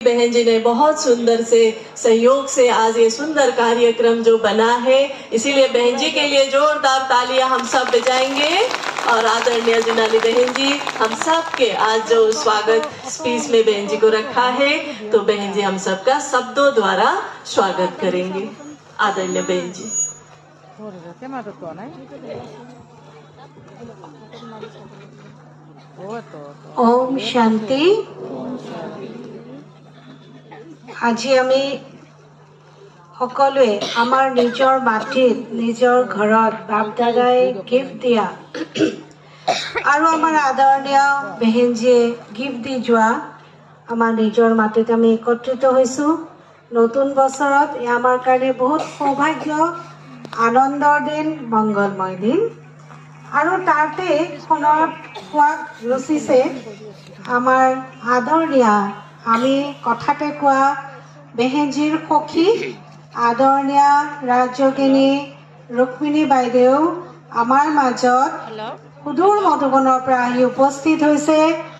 बहन जी ने बहुत सुंदर से सहयोग से आज ये सुंदर कार्यक्रम जो बना है, इसीलिए बहन जी के लिए जोरदार तालियां हम सब बजाएंगे। और आदरणीय जुनाली बहन जी, हम सब के आज जो स्वागत स्पीच में बहन जी को रखा है, तो बहन जी हम सबका शब्दों द्वारा स्वागत करेंगे। आदरणीय बहन जी। ओम शांति। আজি আমি সকলোৱে আমাৰ নিজৰ মাটিত নিজৰ ঘৰত বাপ দাদাই গিফ্ট দিয়া আৰু আমাৰ আদৰণীয় বেহেনজীয়ে গিফ্ট দি যোৱা আমাৰ নিজৰ মাটিত আমি একত্ৰিত হৈছো। নতুন বছৰত আমাৰ কাৰণে বহুত সৌভাগ্য, আনন্দৰ দিন, মংগলময় দিন। আৰু তাতে সোণত খোৱাক ৰচিছে আমাৰ আদৰণীয় আমি কথাতে কোৱা বেহেনজীৰ সখী আদৰণীয় ৰাজযোগিনী ৰুক্মিণী বাইদেউ আমাৰ মাজত সুদূৰ মধুবনৰ পৰা আহি উপস্থিত হৈছে।